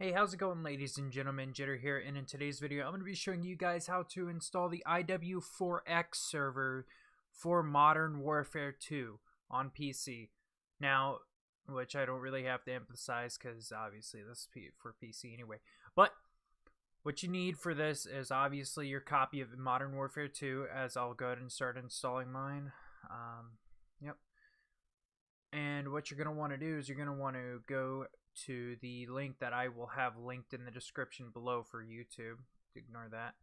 Hey, how's it going, ladies and gentlemen? Jitter here, and in today's video I'm going to be showing you guys how to install the iw4x server for Modern Warfare 2 on PC. Now, which I don't really have to emphasize because obviously this is for PC anyway. But what you need for this is obviously your copy of Modern Warfare 2, as I'll go ahead and start installing mine. Yep. And what you're going to want to do is you're going to want to go to the link that I will have linked in the description below for YouTube. Ignore that.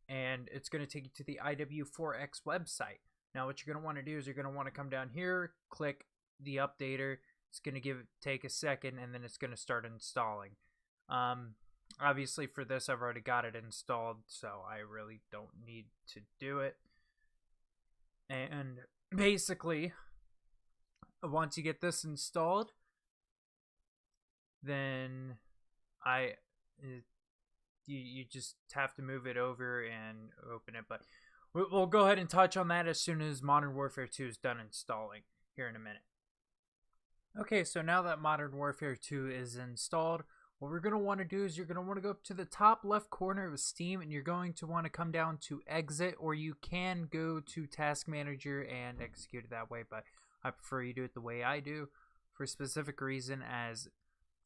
And it's going to take you to the iw4x website. Now what you're going to want to do is you're going to want to come down here, click the updater. It's going to take a second, and then it's going to start installing. Obviously for this I've already got it installed, so I really don't need to do it. And basically, once you get this installed, then you just have to move it over and open it. But we'll go ahead and touch on that as soon as Modern Warfare 2 is done installing here in a minute. Okay, so now that Modern Warfare 2 is installed, what we're going to want to do is you're going to want to go up to the top left corner of Steam, and you're going to want to come down to Exit, or you can go to Task Manager and execute it that way, but I prefer you do it the way I do for a specific reason, as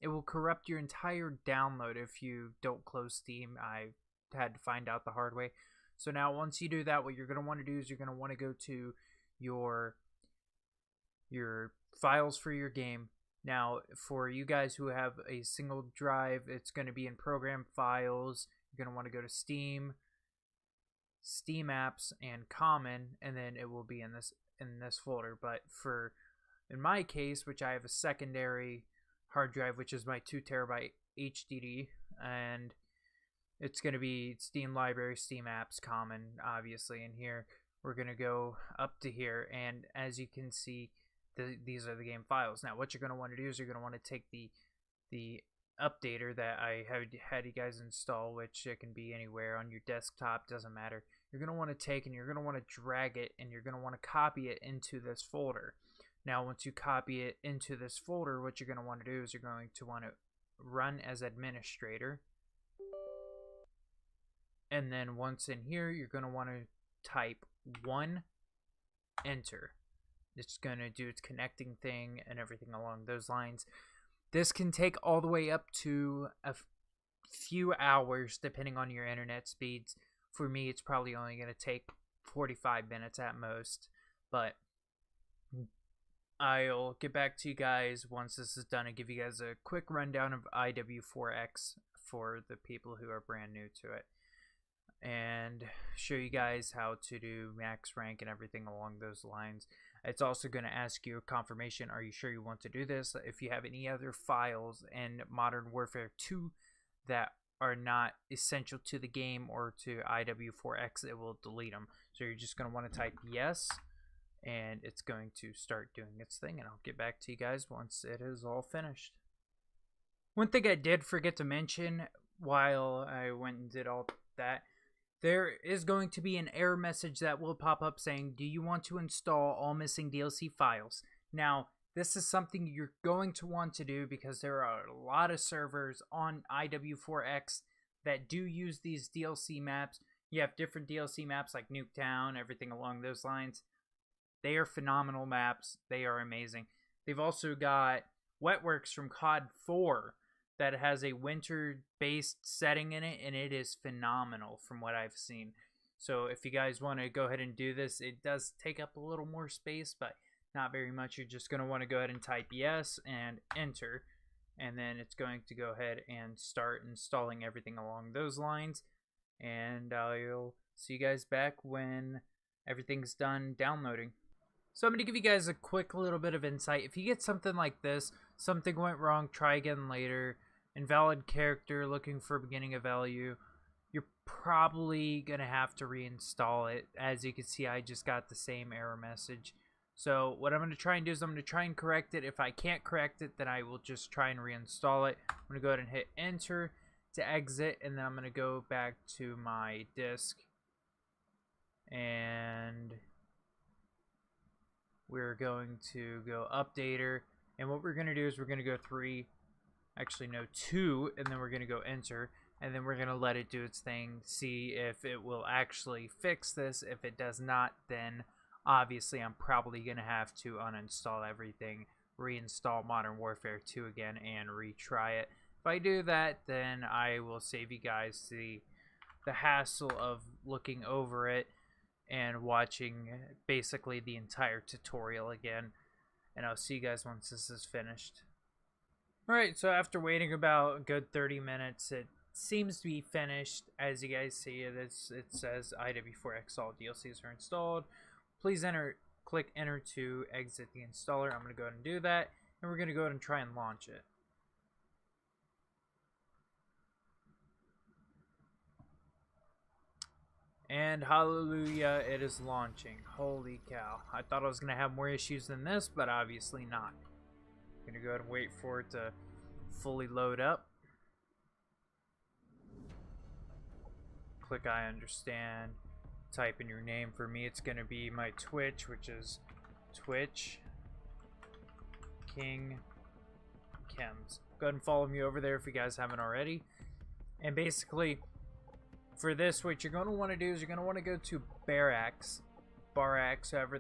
it will corrupt your entire download if you don't close Steam. I had to find out the hard way. So now once you do that, what you're going to want to do is you're going to want to go to your files for your game. Now, for you guys who have a single drive, it's going to be in Program Files. You're going to want to go to Steam, Steam Apps, and Common, and then it will be in this folder. But in my case, which I have a secondary hard drive, which is my 2 terabyte HDD, and it's going to be Steam Library, Steam Apps, Common, obviously. In here, we're going to go up to here, and as you can see, these are the game files. Now what you're going to want to do is you're going to want to take the updater that I had you guys install, which it can be anywhere on your desktop, doesn't matter. You're going to want to take and you're going to want to drag it, and you're going to want to copy it into this folder. Now once you copy it into this folder, what you're going to want to do is you're going to want to run as administrator, and then once in here you're going to want to type 1, enter. It's going to do its connecting thing and everything along those lines. This can take all the way up to a few hours depending on your internet speeds. For me, it's probably only going to take 45 minutes at most. But I'll get back to you guys once this is done and give you guys a quick rundown of iw4x for the people who are brand new to it, and show you guys how to do max rank and everything along those lines. It's also going to ask you a confirmation, are you sure you want to do this? If you have any other files in Modern Warfare 2 that are not essential to the game or to iw4x, it will delete them. So you're just going to want to type yes, and it's going to start doing its thing, and I'll get back to you guys once it is all finished. One thing I did forget to mention while I went and did all that, there is going to be an error message that will pop up saying, do you want to install all missing DLC files? Now, this is something you're going to want to do because there are a lot of servers on iw4x that do use these DLC maps. You have different DLC maps like Nuketown, everything along those lines. They are phenomenal maps. They are amazing. They've also got iw4x from COD 4 that has a winter-based setting in it, and it is phenomenal from what I've seen. So if you guys want to go ahead and do this, it does take up a little more space, but not very much. You're just going to want to go ahead and type yes and enter, and then it's going to go ahead and start installing everything along those lines. And I'll see you guys back when everything's done downloading. So I'm going to give you guys a quick little bit of insight. If you get something like this, something went wrong, try again later, invalid character, looking for beginning of value, you're probably going to have to reinstall it. As you can see, I just got the same error message. So what I'm going to try and do is I'm going to try and correct it. If I can't correct it, then I will just try and reinstall it. I'm going to go ahead and hit enter to exit, and then I'm going to go back to my disk, and we're going to go updater, and what we're going to do is we're going to go Actually, no, 2, and then we're going to go enter, and then we're going to let it do its thing, see if it will actually fix this. If it does not, then obviously I'm probably going to have to uninstall everything, reinstall Modern Warfare 2 again, and retry it. If I do that, then I will save you guys the hassle of looking over it and watching basically the entire tutorial again. And I'll see you guys once this is finished. Alright, so after waiting about a good 30 minutes, it seems to be finished. As you guys see, it says iw4x all DLCs are installed. Please click enter to exit the installer. I'm going to go ahead and do that, and we're going to go ahead and try and launch it. And hallelujah, it is launching. Holy cow. I thought I was going to have more issues than this, but obviously not. I'm going to go ahead and wait for it to fully load up. Click I understand. Type in your name. For me, it's going to be my Twitch, which is Twitch King Chems. Go ahead and follow me over there if you guys haven't already. And basically, for this, what you're going to want to do is you're going to want to go to iw4x, however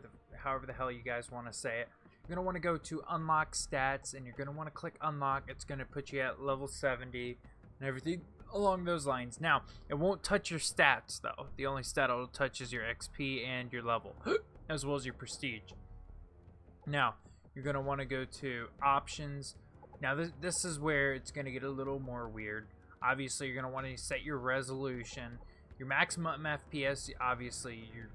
the hell you guys want to say it. You're going to want to go to unlock stats, and you're going to want to click unlock. It's going to put you at level 70 and everything along those lines. Now, it won't touch your stats though. The only stat it'll touch is your XP and your level, as well as your prestige. Now, you're going to want to go to options. Now, this is where it's going to get a little more weird. Obviously, you're going to want to set your resolution. Your maximum FPS, obviously, you're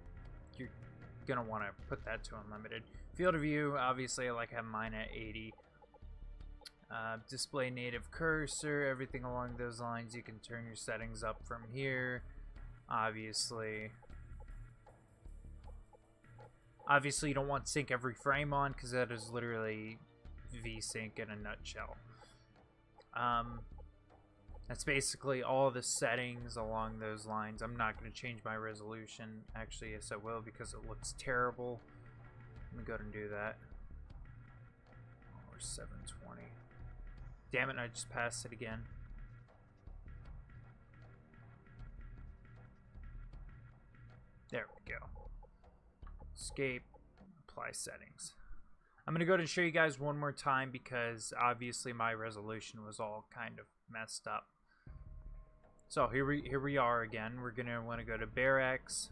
going to want to put that to unlimited. Field of view, obviously, I like having mine at 80. Display native cursor, everything along those lines. You can turn your settings up from here. Obviously, you don't want sync every frame on, because that is literally VSync in a nutshell. That's basically all the settings along those lines. I'm not going to change my resolution. Actually, yes, I will, because it looks terrible. Let me go ahead and do that. Oh, we're 720. Damn it, I just passed it again. There we go. Escape, apply settings. I'm going to go ahead and show you guys one more time, because obviously my resolution was all kind of messed up. So here we are again. We're going to want to go to iw4x.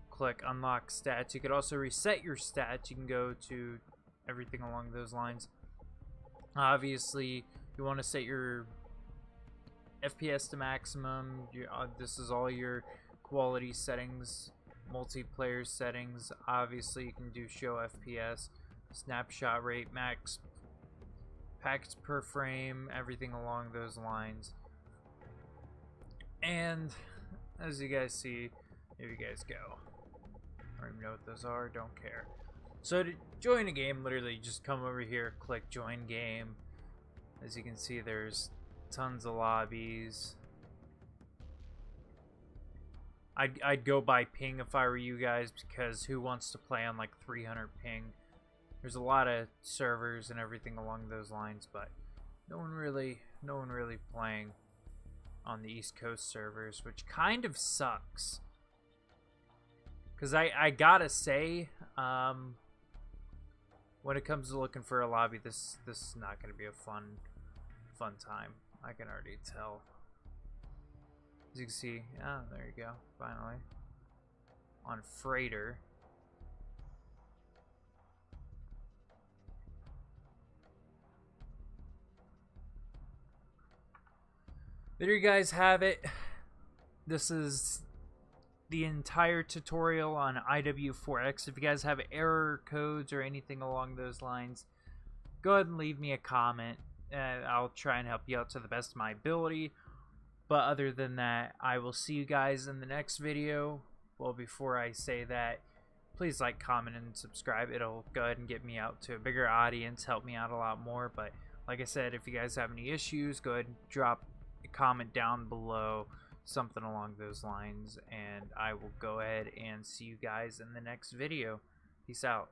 Click unlock stats. You could also reset your stats. You can go to everything along those lines. Obviously, you want to set your FPS to maximum. This is all your quality settings, multiplayer settings. Obviously, you can do show FPS, snapshot rate, max packets per frame, everything along those lines. And as you guys see, here you guys go. I don't even know what those are, don't care. So to join a game, literally just come over here, click join game. As you can see, there's tons of lobbies. I'd go by ping if I were you guys, because who wants to play on like 300 ping? There's a lot of servers and everything along those lines, but no one really playing on the East Coast servers, which kind of sucks. Because I gotta say, when it comes to looking for a lobby, this is not gonna be a fun time. I can already tell. As you can see, ah, there you go, finally. On Freighter. There you guys have it. This is the entire tutorial on iw4x. If you guys have error codes or anything along those lines, go ahead and leave me a comment. I'll try and help you out to the best of my ability. But other than that, I will see you guys in the next video. Well, before I say that, please like, comment, and subscribe. It'll go ahead and get me out to a bigger audience, help me out a lot more. But like I said, if you guys have any issues, go ahead and drop a comment down below, something along those lines, and I will go ahead and see you guys in the next video. Peace out.